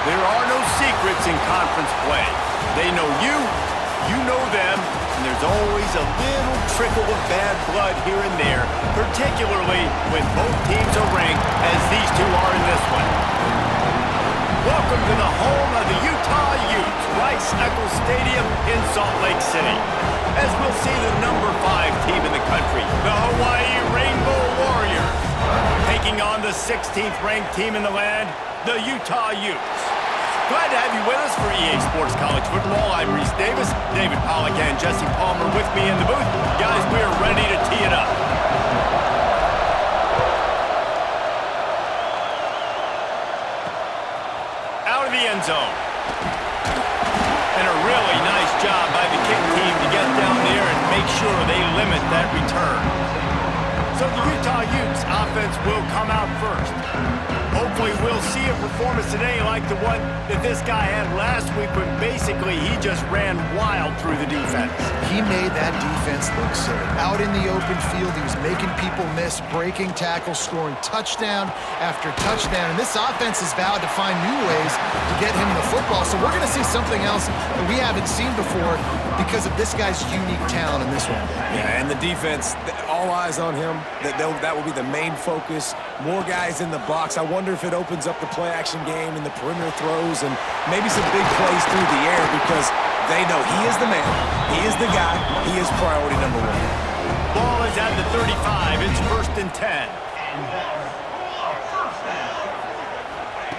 There are no secrets in conference play. They know you, you know them, and there's always a little trickle of bad blood here and there, particularly when both teams are ranked as these two are in this one. Welcome to the home of the Utah Utes, Rice-Eccles Stadium in Salt Lake City. As we'll see the number 5 team in the country, the Hawaii Rainbow Warriors, taking on the 16th ranked team in the land, the Utah Utes. Glad to have you with us for EA Sports College Football. I'm Reese Davis, David Pollack and Jesse Palmer with me in the booth. Guys, we are ready to tee it up. Out of the end zone. And a really nice job by the kick team to get down there and make sure they limit that return. So the Utah Utes offense will come out first. Hopefully we'll see a performance today like the one that this guy had last week when basically he just ran wild through the defense. He made that defense look silly. Out in the open field, he was making people miss, breaking tackles, scoring touchdown after touchdown. And this offense has vowed to find new ways to get him the football. So we're going to see something else that we haven't seen before because of this guy's unique talent in this one. Yeah, and the defense, all eyes on him. That will be the main focus. More guys in the box. I wonder if it opens up the play-action game and the perimeter throws and maybe some big plays through the air because they know he is the man, he is the guy, he is priority number 1. Ball is at the 35. It's 1st and 10.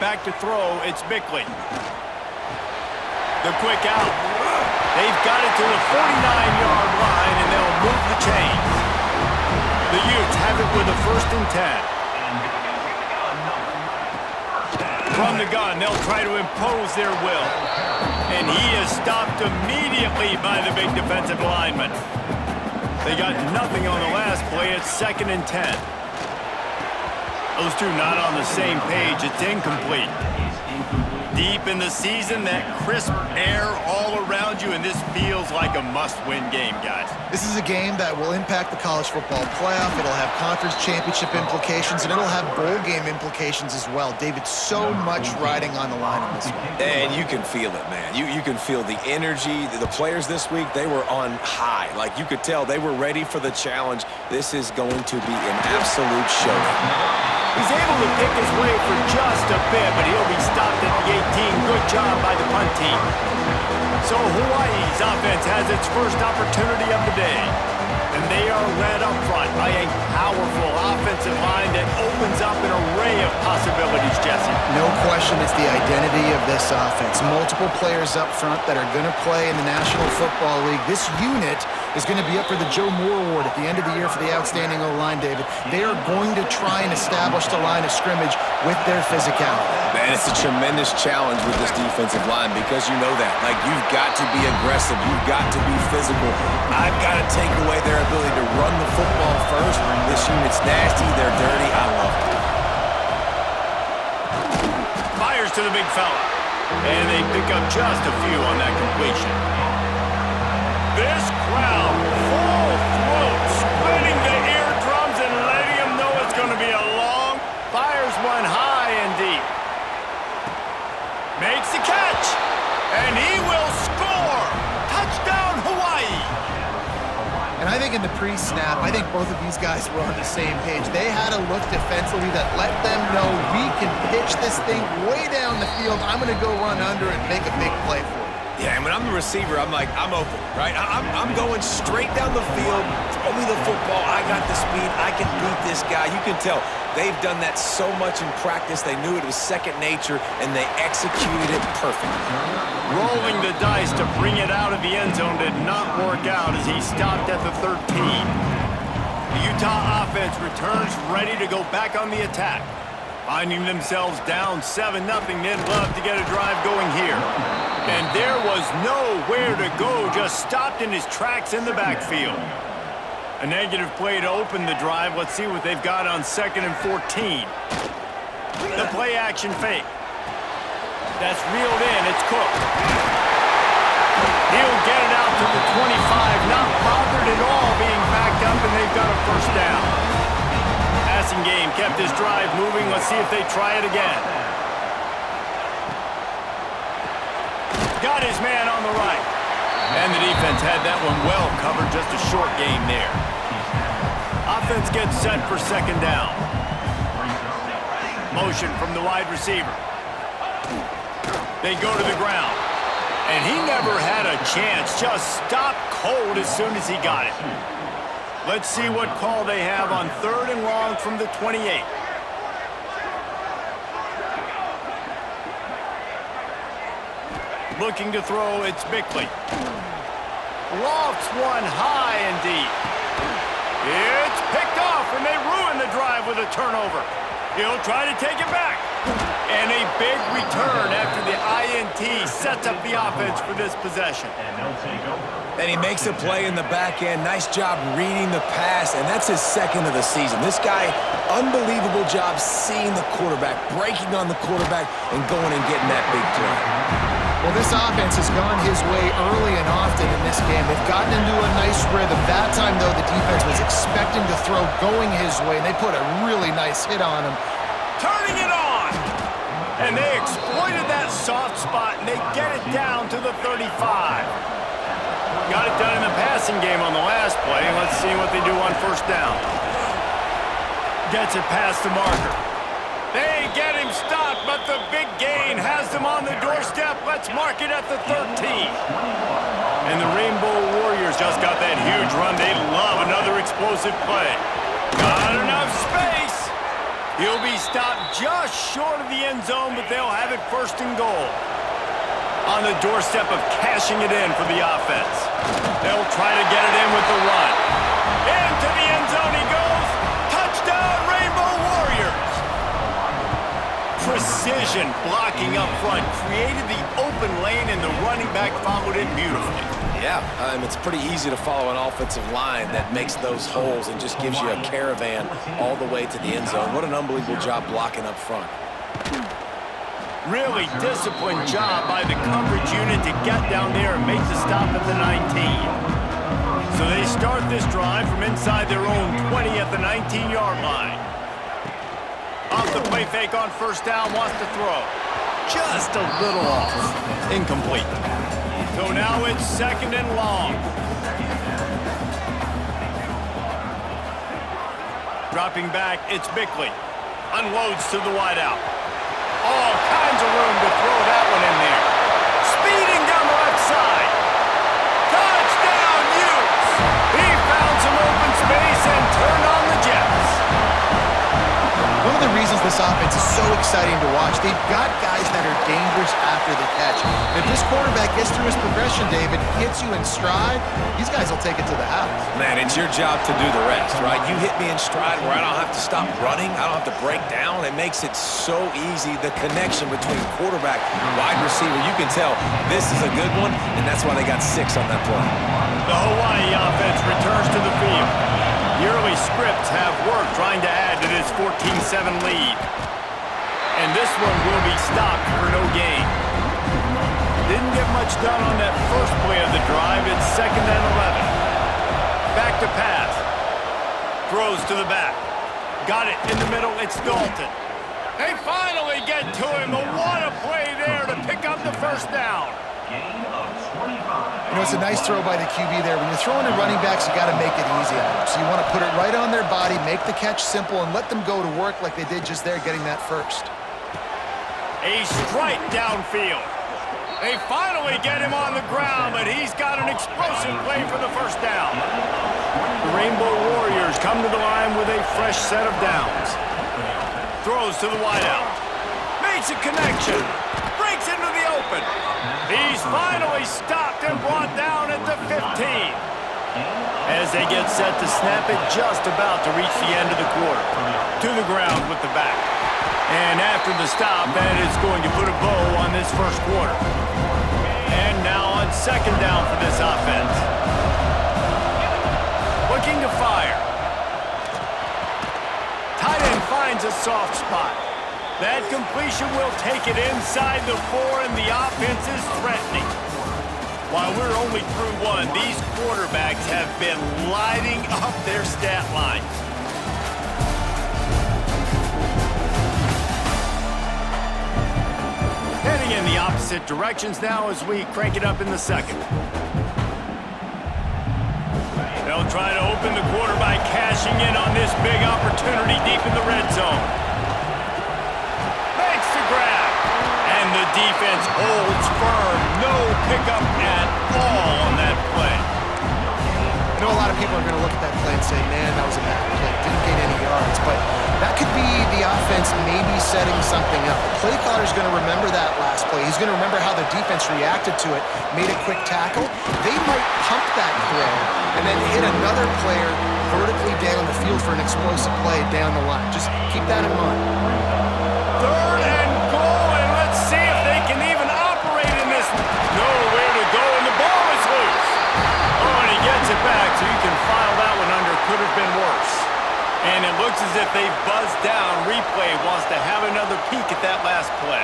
Back to throw. It's Bickley. The quick out. They've got it to the 49-yard line, and they'll move the chains. The Utes have it with a 1st and 10. From the gun, they'll try to impose their will. And he is stopped immediately by the big defensive lineman. They got nothing on the last play. It's 2nd and 10. Those two not on the same page. It's incomplete. Deep in the season, that crisp air all around you, and this feels like a must-win game, guys. This is a game that will impact the college football playoff. It'll have conference championship implications, and it'll have bowl game implications as well. David, so much riding on the line in this one. And you can feel it, man. You can feel the energy. The players this week, they were on high. Like, you could tell they were ready for the challenge. This is going to be an absolute showdown. He's able to pick his way for just a bit, but he'll be stopped at the 18. Good job by the punt team. So Hawaii's offense has its first opportunity of the day. And they are led up front by a powerful offensive line that opens up an array of possibilities, Jesse. No question it's the identity of this offense. Multiple players up front that are going to play in the National Football League. This unit is going to be up for the Joe Moore Award at the end of the year for the outstanding O-line, David. They are going to try and establish the line of scrimmage with their physicality. Man, it's a tremendous challenge with this defensive line because you know that. Like, you've got to be aggressive. You've got to be physical. I've got to take away their ability to run the football first. This unit's nasty. They're dirty. I love it. Fires to the big fella. And they pick up just a few on that completion. This crowd, full throat, splitting the eardrums and letting them know it's going to be a long, fires one high and deep. Makes the catch, and he will score. Touchdown, Hawaii. And I think in the pre-snap, I think both of these guys were on the same page. They had a look defensively that let them know we can pitch this thing way down the field. I'm going to go run under and make a big play for you. Yeah, and when I'm the receiver, I'm like, I'm open, right? I'm going straight down the field. Throw me the football. I got the speed. I can beat this guy. You can tell they've done that so much in practice. They knew it was second nature, and they executed it perfectly. Rolling the dice to bring it out of the end zone did not work out as he stopped at the 13. The Utah offense returns ready to go back on the attack. Finding themselves down 7-0, they'd love to get a drive going here. And there was nowhere to go, just stopped in his tracks in the backfield. A negative play to open the drive. Let's see what they've got on 2nd and 14. The play action fake. That's reeled in. It's Cook. He'll get it out to the 25, not bothered at all being backed up, and they've got a 1st down. Passing game kept his drive moving. Let's see if they try it again. got his man on the right. And the defense had that one well covered, just a short game there. Offense gets set for second down. Motion from the wide receiver. They go to the ground. And he never had a chance. Just stopped cold as soon as he got it. Let's see what call they have on 3rd and long from the 28. Looking to throw, it's Bickley. Lofts one high and deep. It's picked off, and they ruin the drive with a turnover. He'll try to take it back. And a big return after the INT sets up the offense for this possession. And he makes a play in the back end. Nice job reading the pass, and that's his second of the season. This guy, unbelievable job seeing the quarterback, breaking on the quarterback, and going and getting that big play. Well, this offense has gone his way early and often in this game. They've gotten into a nice rhythm. That time, though, the defense was expecting to throw going his way, and they put a really nice hit on him. Turning it on! And they exploited that soft spot, and they get it down to the 35. Got it done in the passing game on the last play. Let's see what they do on first down. Gets it past the marker. They get him stopped, but the big gain has them on the doorstep. Let's mark it at the 13. And the Rainbow Warriors just got that huge run. They love another explosive play. Got enough space. He'll be stopped just short of the end zone, but they'll have it 1st and goal. On the doorstep of cashing it in for the offense. They'll try to get it in with the run. Into the end zone he goes. Touchdown, Rainbow Warriors. Precision blocking up front created the open lane, and the running back followed it beautifully. Yeah, it's pretty easy to follow an offensive line that makes those holes and just gives you a caravan all the way to the end zone. What an unbelievable job blocking up front. Really disciplined job by the coverage unit to get down there and make the stop at the 19. So they start this drive from inside their own 20 at the 19-yard line. Off the play fake on first down, wants to throw. Just a little off. Incomplete. So now it's 2nd and long. Dropping back, it's Bickley. Unloads to the wideout. All kinds of room to throw that one in there. Speeding down the left side. Touchdown, Utes! He found some open space and turned on the Jets. One of the reasons this offense is so exciting to watch, they've got guys that are dangerous after the catch. If this quarterback gets through his progression, David, hits you in stride, these guys will take it to the house. Man, it's your job to do the rest, right? You hit me in stride where I don't have to stop running. I don't have to break down. It makes it so easy, the connection between quarterback and wide receiver. You can tell this is a good one, and that's why they got 6 on that play. The Hawaii offense returns to the field. The early scripts have worked trying to add to this 14-7 lead. And this one will be stopped for no gain. Didn't get much done on that first play of the drive. It's 2nd and 11. Back to pass. Throws to the back. Got it in the middle. It's Dalton. They finally get to him. What a play there to pick up the first down. You know, it's a nice throw by the QB there. When you're throwing to running backs, you got to make it easy on them. So you want to put it right on their body, make the catch simple, and let them go to work like they did just there, getting that first. A strike downfield. They finally get him on the ground, but he's got an explosive play for the first down. The Rainbow Warriors come to the line with a fresh set of downs. Throws to the wideout. Makes a connection. Breaks into the open. He's finally stopped and brought down at the 15. As they get set to snap it, just about to reach the end of the quarter. To the ground with the back. And after the stop, that is going to put a bow on this first quarter. And now on 2nd down for this offense. Looking to fire. Tight end finds a soft spot. That completion will take it inside the 4, and the offense is threatening. While we're only through 1, these quarterbacks have been lighting up their stat lines. Heading in the opposite opposite directions now as we crank it up in the second. They'll try to open the quarter by cashing in on this big opportunity deep in the red zone. Makes the grab. And the defense holds firm. No pickup at all on that play. I know a lot of people are going to look at that play and say, man, that was a bad play. Didn't gain any yards. But that could be the offense maybe setting something up. The play caller's going to remember that last play. He's going to remember how the defense reacted to it, made a quick tackle. They might pump that throw and then hit another player vertically down the field for an explosive play down the line. Just keep that in mind. Third and goal, and let's see if they can even operate in this. Nowhere to go, and the ball is loose. Oh, and he gets it back, so you can file that one under. Could have been worse. And it looks as if they've buzzed down. Replay wants to have another peek at that last play.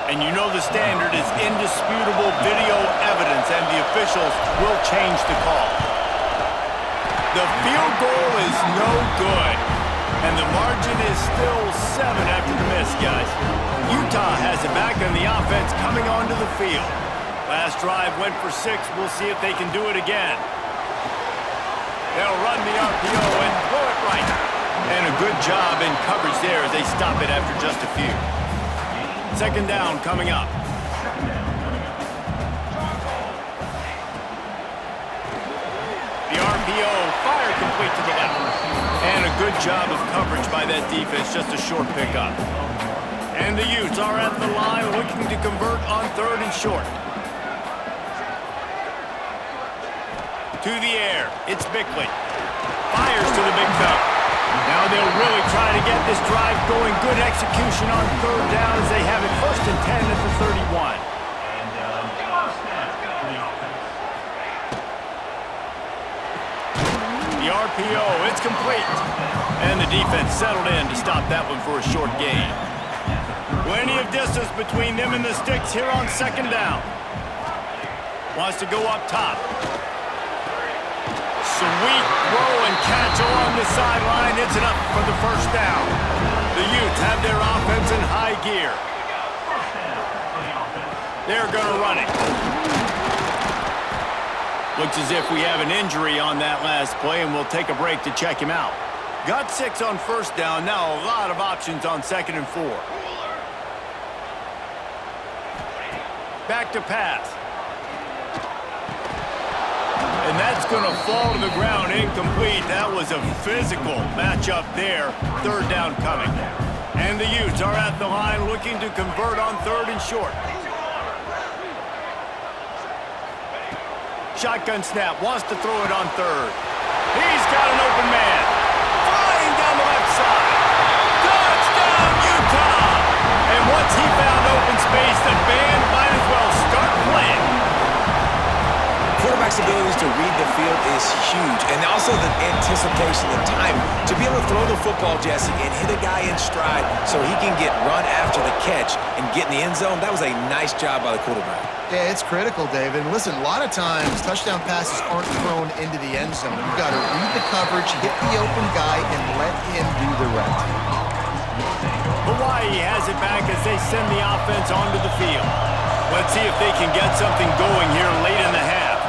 And you know the standard is indisputable video evidence, and the officials will change the call. The field goal is no good, and the margin is still 7 after the miss, guys. Utah has it back, and the offense coming onto the field. Last drive went for 6. We'll see if they can do it again. They'll run the RPO and throw it right. And a good job in coverage there as they stop it after just a few. Second down coming up. The RPO, fire complete to the left. And a good job of coverage by that defense, just a short pickup. And the Utes are at the line looking to convert on 3rd and short. To the air, it's Bickley. Fires to the big fella. Now they'll really try to get this drive going. Good execution on 3rd down as they have it 1st and 10 at the 31. The RPO, it's complete. And the defense settled in to stop that one for a short gain. Plenty of distance between them and the sticks here on 2nd down. Wants to go up top. Sweet throw and catch along the sideline. It's enough for the 1st down. The Utes have their offense in high gear. They're going to run it. Looks as if we have an injury on that last play, and we'll take a break to check him out. Got 6 on 1st down. Now a lot of options on 2nd and 4. Back to pass. And that's going to fall to the ground, incomplete. That was a physical matchup there. 3rd down coming. And the Utes are at the line looking to convert on 3rd and short. Shotgun snap, wants to throw it on 3rd. He's got an open man. Flying down the left side. Touchdown, Utah! And once he found open space, the band might as well start playing. Quarterback's abilities to read the field is huge, and also the anticipation, the time to be able to throw the football, Jesse, and hit a guy in stride so he can get run after the catch and get in the end zone. That was a nice job by the quarterback. Yeah, it's critical, David. And listen, a lot of times touchdown passes aren't thrown into the end zone. You've got to read the coverage, hit the open guy, and let him do the rest. Hawaii has it back as they send the offense onto the field. Let's see if they can get something going here late in the half.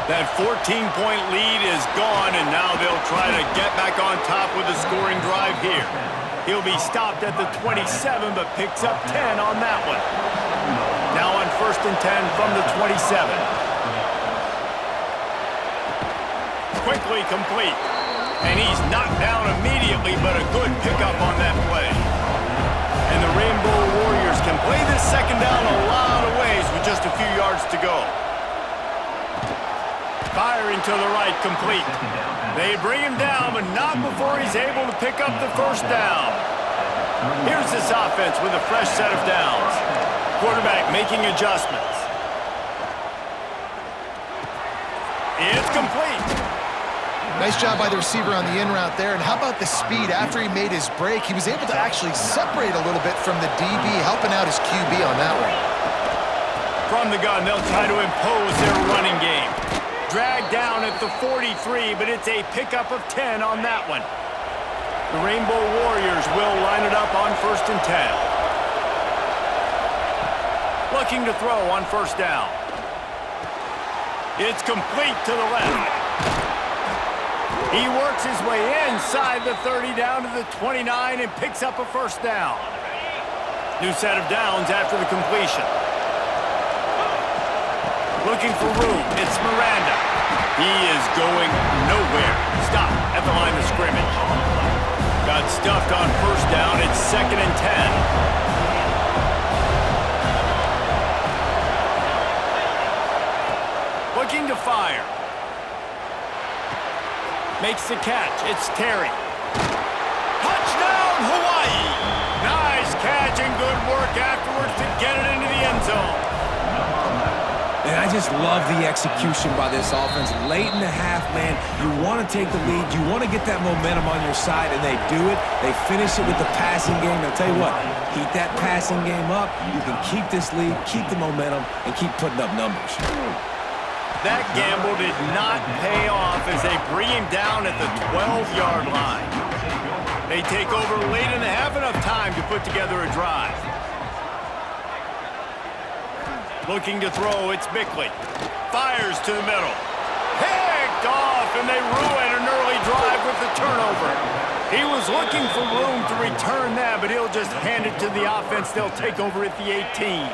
That 14-point lead is gone, and now they'll try to get back on top with a scoring drive here. He'll be stopped at the 27, but picks up 10 on that one. Now on 1st and 10 from the 27. Quickly complete. And he's knocked down immediately, but a good pickup on that play. And the Rainbow Warriors can play this 2nd down a lot of ways with just a few yards to go. Firing to the right, complete. They bring him down, but not before he's able to pick up the 1st down. Here's this offense with a fresh set of downs. Quarterback making adjustments. It's complete. Nice job by the receiver on the in route there. And how about the speed? After he made his break, he was able to actually separate a little bit from the DB, helping out his QB on that one. From the gun, they'll try to impose their running game. dragged down at the 43, but it's a pickup of 10 on that one. The Rainbow Warriors will line it up on 1st and 10. Looking to throw on 1st down. It's complete to the left. He works his way inside the 30 down to the 29 and picks up a 1st down. New set of downs after the completion. Looking for room, it's Miranda. He is going nowhere. Stop at the line of scrimmage. Got stuffed on 1st down, it's 2nd and 10. Looking to fire. Makes the catch, it's Terry. Touchdown, Hawaii! Nice catch and good work afterwards to get it into the end zone. And I just love the execution by this offense. Late in the half, man, you want to take the lead. You want to get that momentum on your side, and they do it. They finish it with the passing game. I'll tell you what, keep that passing game up. You can keep this lead, keep the momentum, and keep putting up numbers. That gamble did not pay off as they bring him down at the 12-yard line. They take over late in the half, enough time to put together a drive. Looking to throw, it's Bickley. Fires to the middle. Picked off, and they ruin an early drive with the turnover. He was looking for room to return that, but he'll just hand it to the offense. They'll take over at the 18.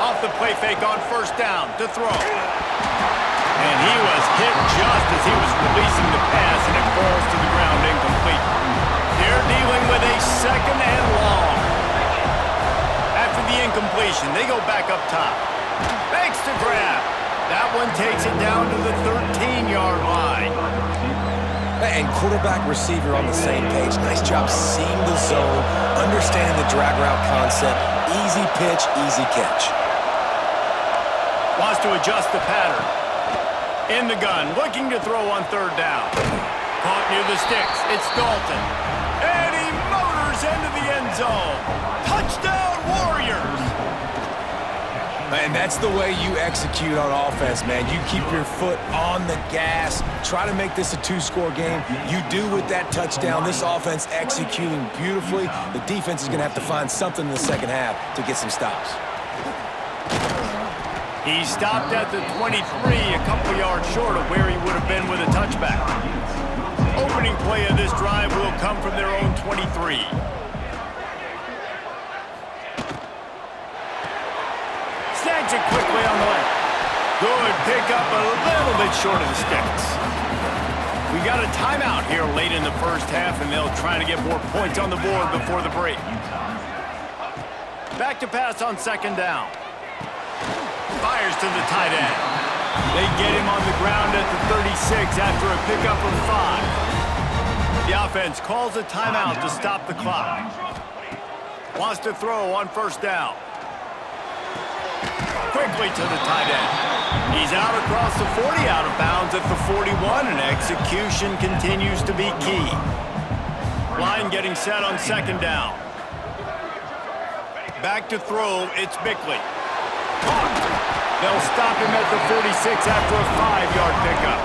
Off the play fake on 1st down to throw. And he was hit just as he was releasing the pass, and it falls to the ground incomplete. They're dealing with a 2nd and long. After the incompletion, they go back up top. Makes the grab. That one takes it down to the 13-yard line. And quarterback receiver on the same page. Nice job seeing the zone, understanding the drag route concept. Easy pitch, easy catch. Wants to adjust the pattern. In the gun, looking to throw on 3rd down. Caught near the sticks. It's Dalton. And he motors into the end zone. Touchdown, Warriors! And that's the way you execute on offense, man. You keep your foot on the gas. Try to make this a 2-score game. You do with that touchdown. This offense executing beautifully. The defense is going to have to find something in the second half to get some stops. He stopped at the 23, a couple yards short of where he would have been with a touchback. Opening play of this drive will come from their own 23. Snags it quickly on the left. Good pickup, a little bit short of the sticks. We got a timeout here late in the 1st half, and they'll try to get more points on the board before the break. Back to pass on 2nd down. Fires to the tight end. They get him on the ground at the 36 after a pickup of 5. The offense calls a timeout to stop the clock. Wants to throw on 1st down. Quickly to the tight end. He's out across the 40, out of bounds at the 41, and execution continues to be key. Line getting set on 2nd down. Back to throw, it's Bickley. They'll stop him at the 46 after a 5-yard pickup.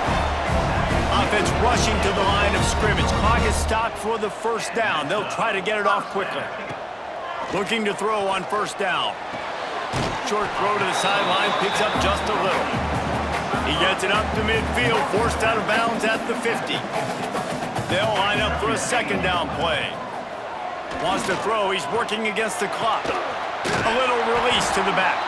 Offense rushing to the line of scrimmage. Clock is stopped for the 1st down. They'll try to get it off quickly. Looking to throw on 1st down. Short throw to the sideline, picks up just a little. He gets it up to midfield, forced out of bounds at the 50. They'll line up for a 2nd down play. Wants to throw, he's working against the clock. A little release to the back.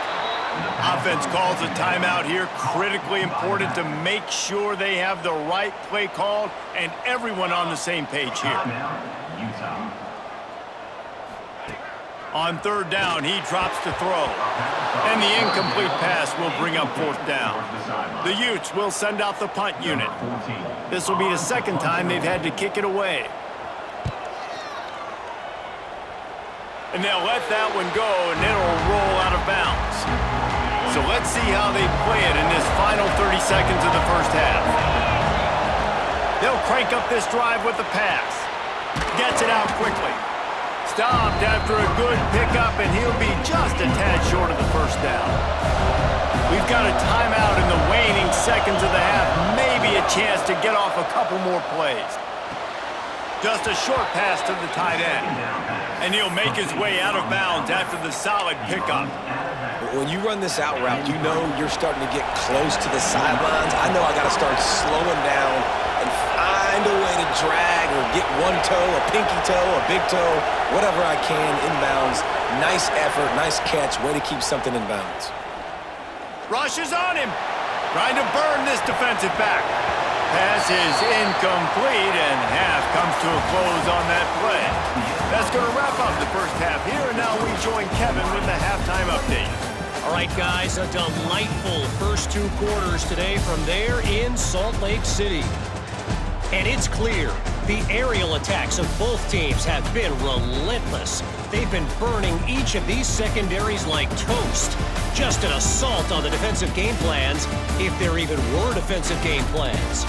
Offense calls a timeout here. Critically important to make sure they have the right play called and everyone on the same page here. On 3rd down, he drops to throw. And the incomplete pass will bring up 4th down. The Utes will send out the punt unit. This will be the 2nd time they've had to kick it away. And they'll let that one go, and it'll roll out of bounds. So let's see how they play it in this final 30 seconds of the 1st half. They'll crank up this drive with the pass. Gets it out quickly. Stopped after a good pickup, and he'll be just a tad short of the first down. We've got a timeout in the waning seconds of the half. Maybe a chance to get off a couple more plays. Just a short pass to the tight end. And he'll make his way out of bounds after the solid pickup. When you run this out route, you know you're starting to get close to the sidelines. I know I got to start slowing down and find a way to drag or get one toe, a pinky toe, a big toe, whatever I can inbounds. Nice effort, nice catch, way to keep something in bounds. Rushes on him, trying to burn this defensive back. Pass is incomplete, and half comes to a close on that play. That's going to wrap up the first half here, and now we join Kevin with the halftime update. All right, guys, a delightful first 2 quarters today from there in Salt Lake City. And it's clear, the aerial attacks of both teams have been relentless. They've been burning each of these secondaries like toast. Just an assault on the defensive game plans, if there even were defensive game plans.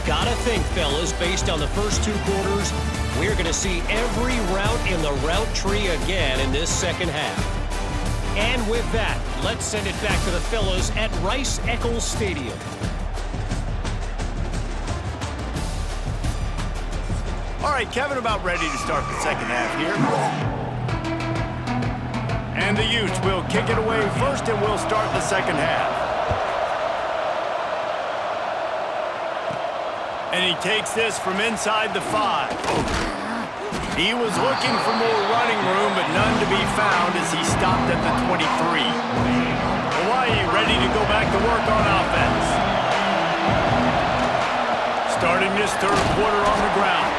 Gotta think, fellas, based on the first 2 quarters, we're gonna see every route in the route tree again in this second half. And with that, let's send it back to the fellas at Rice-Eccles Stadium. All right, Kevin, about ready to start the second half here. And the Utes will kick it away first, and we'll start the second half. And he takes this from inside the 5. He was looking for more running room, but none to be found as he stopped at the 23. Hawaii ready to go back to work on offense. Starting this third quarter on the ground.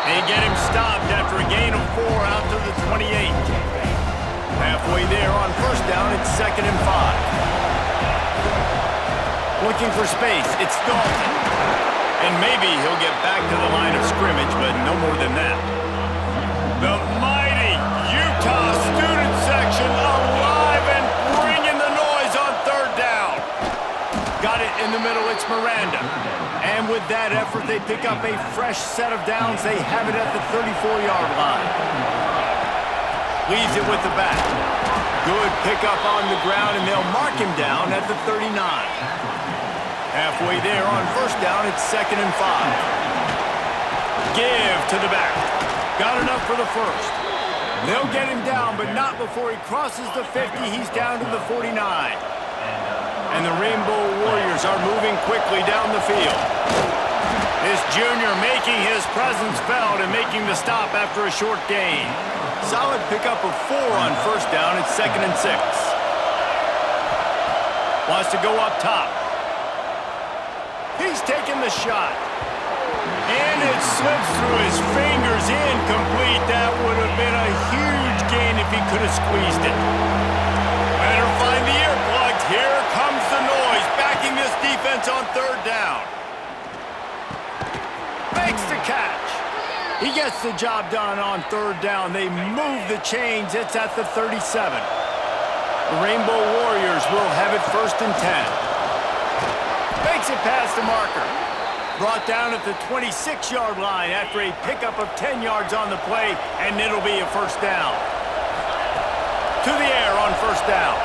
They get him stopped after a gain of 4 out to the 28. Halfway there on first down, it's 2nd and 5. Looking for space, it's Dalton. And maybe he'll get back to the line of scrimmage, but no more than that. The mighty Utah student section alive and bringing the noise on third down. Got it in the middle, it's Miranda. And with that effort, they pick up a fresh set of downs. They have it at the 34-yard line. Leaves it with the back. Good pickup on the ground, and they'll mark him down at the 39. Halfway there on first down, it's 2nd and 5. Give to the back. Got enough for the first. They'll get him down, but not before he crosses the 50. He's down to the 49. And the Rainbow Warriors are moving quickly down the field. This junior making his presence felt and making the stop after a short gain. Solid pickup of 4 on first down. It's 2nd and 6. Wants to go up top. He's taking the shot. And it slips through his fingers, incomplete. That would have been a huge gain if he could have squeezed it. Better find the earplugs. Here comes the noise, backing this defense on third down. Makes the catch. He gets the job done on third down. They move the chains. It's at the 37. The Rainbow Warriors will have it 1st and 10. Makes it past the marker. Brought down at the 26-yard line after a pickup of 10 yards on the play, and it'll be a first down. To the air on first down.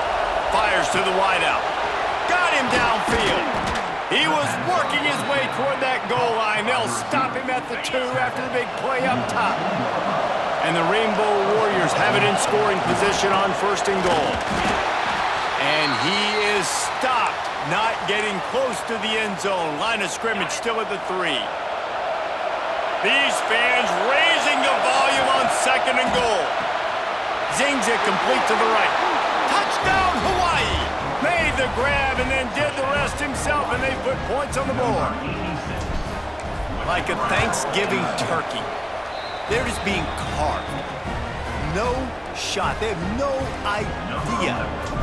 Fires to the wideout. Got him downfield. He was working his way toward that goal line. They'll stop him at the 2 after the big play up top. And the Rainbow Warriors have it in scoring position on 1st and goal. And he is stopped. Not getting close to the end zone. Line of scrimmage still at the 3. These fans raising the volume on 2nd and goal. Zings it complete to the right. Touchdown, Hawaii! Made the grab and then did the rest himself, and they put points on the board. Like a Thanksgiving turkey. They're just being carved. No shot. They have no idea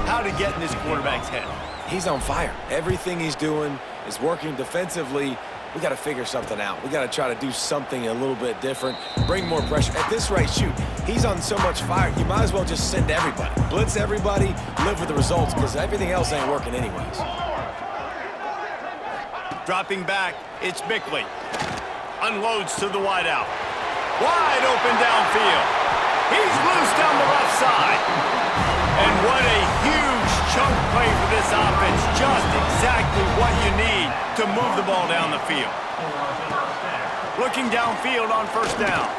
how to get in this quarterback's head. He's on fire. Everything he's doing is working defensively. We got to figure something out. We got to try to do something a little bit different, bring more pressure. At this rate, shoot, he's on so much fire, you might as well just send everybody. Blitz everybody, live with the results, because everything else ain't working anyways. Dropping back, it's Bickley. Unloads to the wideout. Wide open downfield. He's loose down the left side. And what a huge chunk play for this offense. Just exactly what you need to move the ball down the field. Looking downfield on first down.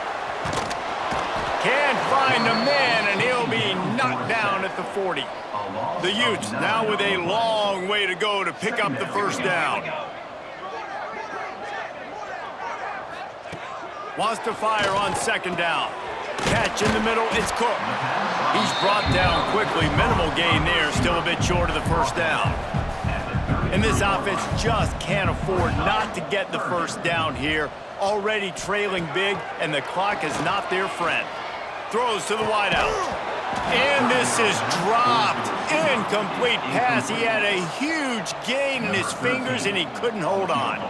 Can't find a man, and he'll be knocked down at the 40. The Utes now with a long way to go to pick up the first down. Wants to fire on second down. Catch in the middle, it's Cook. He's brought down quickly. Minimal gain there, still a bit short of the first down. And this offense just can't afford not to get the first down here. Already trailing big, and the clock is not their friend. Throws to the wideout. And this is dropped. Incomplete pass. He had a huge gain in his fingers, and he couldn't hold on.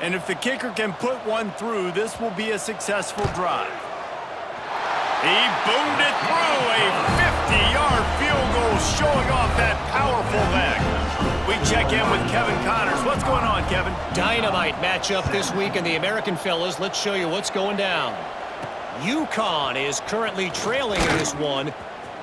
And if the kicker can put one through, this will be a successful drive. He boomed it through. A 50-yard field goal showing off that powerful leg. We check in with Kevin Connors. What's going on, Kevin? Dynamite matchup this week in the American, fellas. Let's show you what's going down. UConn is currently trailing in this one,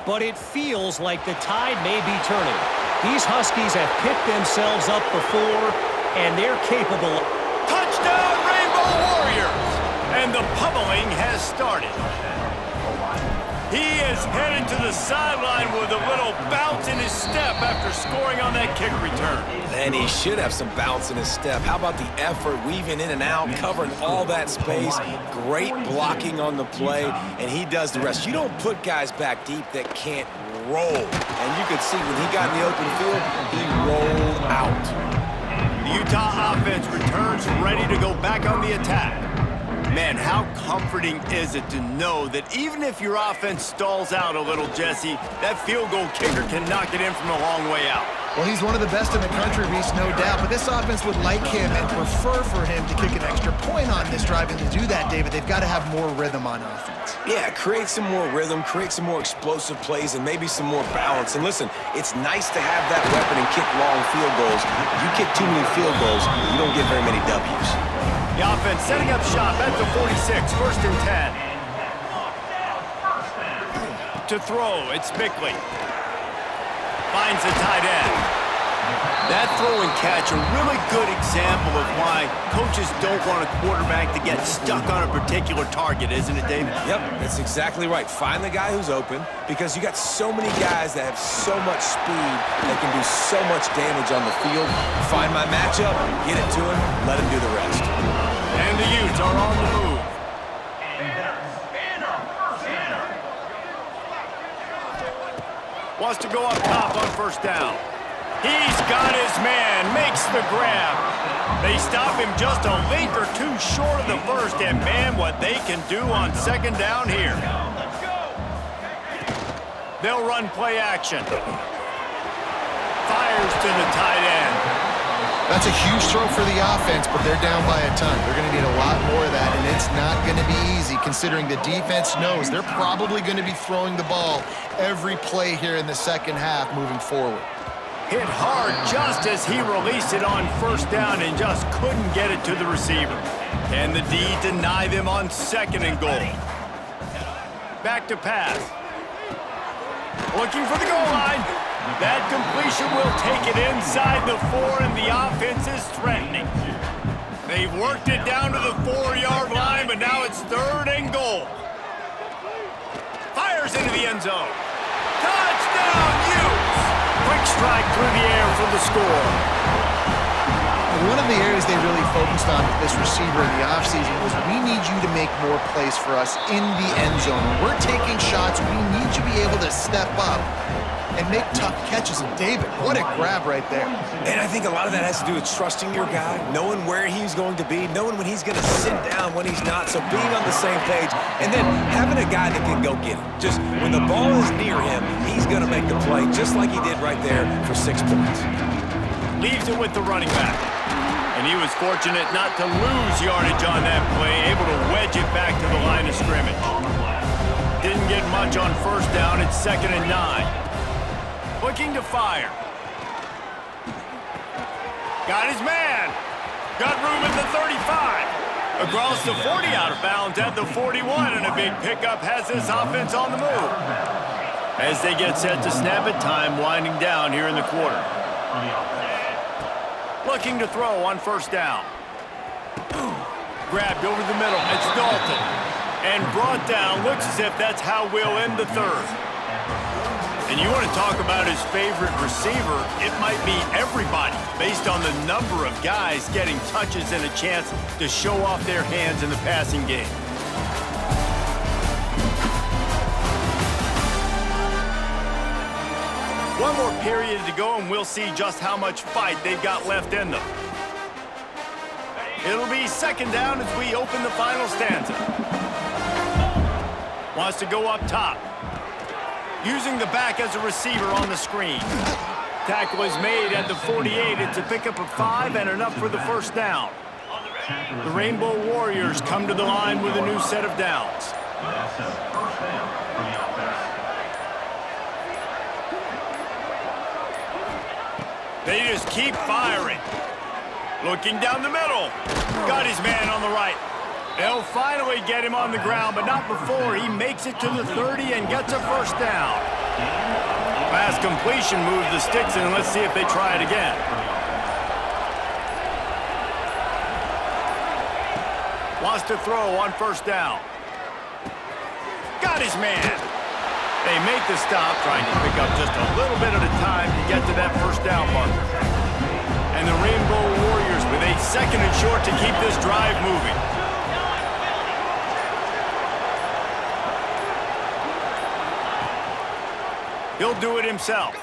but it feels like the tide may be turning. These Huskies have picked themselves up before, and they're capable. Touchdown, Rainbow Warriors! And the pummeling has started. He is headed to the sideline with a little bounce in his step after scoring on that kick return. And he should have some bounce in his step. How about the effort, weaving in and out, covering all that space, great blocking on the play, and he does the rest. You don't put guys back deep that can't roll. And you could see when he got in the open field, he rolled out. The Utah offense returns ready to go back on the attack. Man, how comforting is it to know that even if your offense stalls out a little, Jesse, that field goal kicker can knock it in from a long way out. Well, he's one of the best in the country, Reese, no doubt. But this offense would like him and prefer for him to kick an extra point on this drive. And to do that, David, they've got to have more rhythm on offense. Yeah, create some more rhythm, create some more explosive plays, and maybe some more balance. And listen, it's nice to have that weapon and kick long field goals. If you kick too many field goals, you don't get very many W's. The offense setting up shop at the 46, first and 10. To throw, it's Bickley. Finds the tight end. That throw and catch, a really good example of why coaches don't want a quarterback to get stuck on a particular target, isn't it, David? Yep, that's exactly right. Find the guy who's open, because you got so many guys that have so much speed that can do so much damage on the field. Find my matchup, get it to him, let him do the rest. And the Utes are on the move. Wants to go up top on first down. He's got his man, makes the grab. They stop him just a link or two short of the first, and man, what they can do on second down here. They'll run play action. Fires to the tight end. That's a huge throw for the offense, but they're down by a ton. They're going to need a lot more of that, and it's not going to be easy considering the defense knows they're probably going to be throwing the ball every play here in the second half moving forward. Hit hard just as he released it on first down and just couldn't get it to the receiver. Can the D deny them on second and goal? Back to pass. Looking for the goal line. That completion will take it inside the 4, and the offense is threatening. They've worked it down to the 4-yard line, but now it's third and goal. Fires into the end zone. Touchdown, Utes! Quick strike through the air for the score. One of the areas they really focused on with this receiver in the offseason was we need you to make more plays for us in the end zone. When we're taking shots, we need you to be able to step up and make tough catches. And David, what a grab right there. And I think a lot of that has to do with trusting your guy, knowing where he's going to be, knowing when he's going to sit down, when he's not, so being on the same page, and then having a guy that can go get it. Just when the ball is near him, he's going to make the play, just like he did right there for 6 points. Leaves it with the running back. And he was fortunate not to lose yardage on that play, able to wedge it back to the line of scrimmage. Didn't get much on first down, it's 2nd and 9. Looking to fire. Got his man. Got room at the 35. Across the 40 out of bounds at the 41, and a big pickup has this offense on the move. As they get set to snap it, time winding down here in the quarter. Looking to throw on first down. Grabbed over the middle. It's Dalton. And brought down. Looks as if that's how we'll end the third. And you want to talk about his favorite receiver, it might be everybody based on the number of guys getting touches and a chance to show off their hands in the passing game. One more period to go, and we'll see just how much fight they've got left in them. It'll be second down as we open the final stanza. Wants to go up top. Using the back as a receiver on the screen. Tackle is made at the 48. It's a pickup of 5 and enough for the first down. The Rainbow Warriors come to the line with a new set of downs. They just keep firing. Looking down the middle. Got his man on the right. They'll finally get him on the ground, but not before he makes it to the 30 and gets a first down. Pass completion moves the sticks, and let's see if they try it again. Wants to throw on first down. Got his man. They make the stop, trying to pick up just a little bit at a time to get to that first down marker. And the Rainbow Warriors with a second and short to keep this drive moving. He'll do it himself.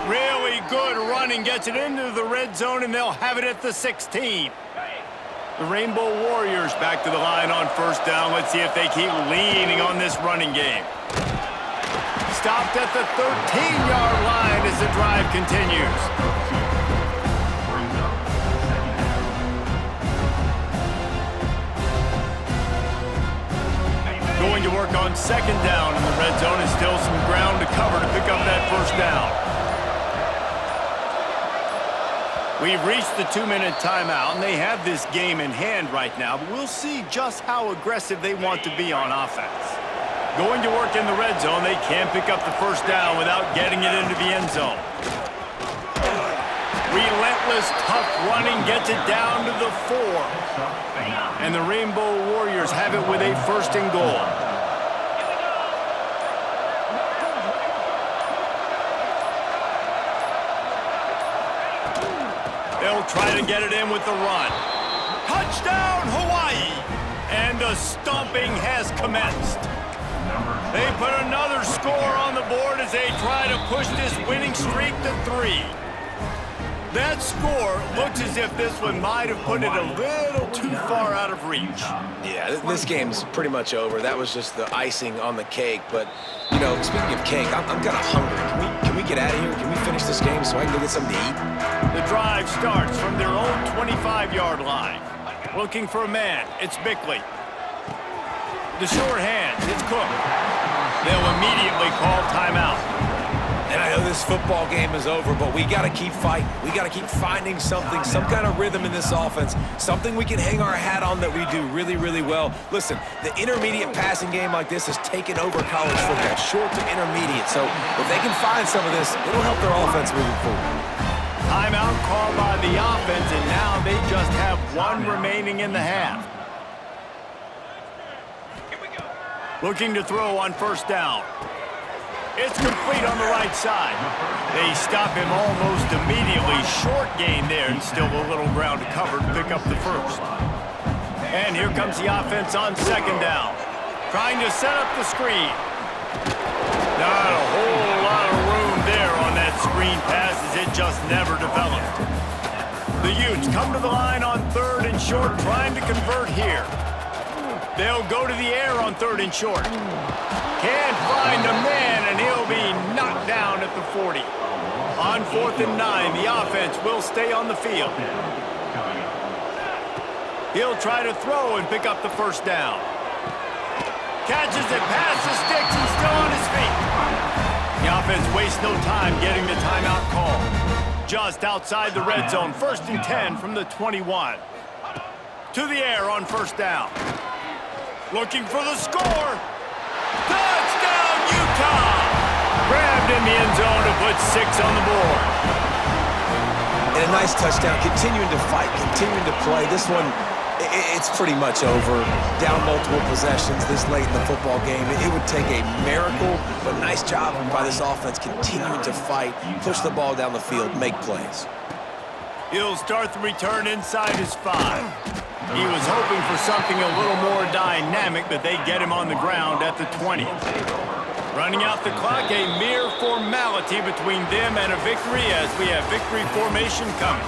Really good running, gets it into the red zone, and they'll have it at the 16. The Rainbow Warriors back to the line on first down. Let's see if they keep leaning on this running game. Stopped at the 13-yard line as the drive continues. Going to work on second down in the red zone, and still some ground to cover to pick up that first down. We've reached the 2-minute timeout, and they have this game in hand right now, but we'll see just how aggressive they want to be on offense. Going to work in the red zone, they can't pick up the first down without getting it into the end zone. Relentless, tough running gets it down to the 4. And the Rainbow Warriors have it with a first and goal. They'll try to get it in with the run. Touchdown, Hawaii! And the stomping has commenced. They put another score on the board as they try to push this winning streak to 3. That score looks as if this one might have put it a little too far out of reach. Yeah, this game's pretty much over. That was just the icing on the cake. But, you know, speaking of cake, I'm kind of hungry. Can we get out of here? Can we finish this game so I can go get something to eat? The drive starts from their own 25-yard line. Looking for a man. It's Bickley. The short hands. It's Cook. They'll immediately call timeout. And I know this football game is over, but we got to keep fighting. We got to keep finding something, some kind of rhythm in this offense, something we can hang our hat on that we do really, really well. Listen, the intermediate passing game like this has taken over college football, short to intermediate. So if they can find some of this, it'll help their offense moving forward. Timeout called by the offense, and now they just have one remaining in the half. Looking to throw on first down. It's complete on the right side. They stop him almost immediately. Short gain there, and still a little ground to cover to pick up the first. And here comes the offense on second down. Trying to set up the screen. Not a whole lot of room there on that screen pass as it just never developed. The Utes come to the line on third and short, trying to convert here. They'll go to the air on third and short. Can't find a man, and he'll be knocked down at the 40. On 4th and 9, the offense will stay on the field. He'll try to throw and pick up the first down. Catches it past the sticks and still on his feet. The offense wastes no time getting the timeout call. Just outside the red zone, 1st and 10 from the 21. To the air on first down. Looking for the score. Touchdown, Utah! Grabbed in the end zone to put 6 on the board. And a nice touchdown, continuing to fight, continuing to play. This one, it's pretty much over. Down multiple possessions this late in the football game. It would take a miracle, but nice job by this offense continuing to fight, push the ball down the field, make plays. He'll start the return inside his 5. He was hoping for something a little more dynamic, but they get him on the ground at the 20. Running out the clock, a mere formality between them and a victory as we have victory formation coming.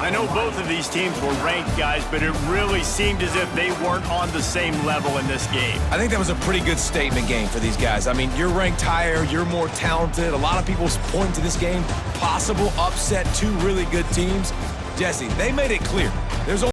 I know both of these teams were ranked, guys, but it really seemed as if they weren't on the same level in this game. I think that was a pretty good statement game for these guys. I mean, you're ranked higher, you're more talented. A lot of people point to this game, possible upset, 2 really good teams. Jesse, they made it clear. There's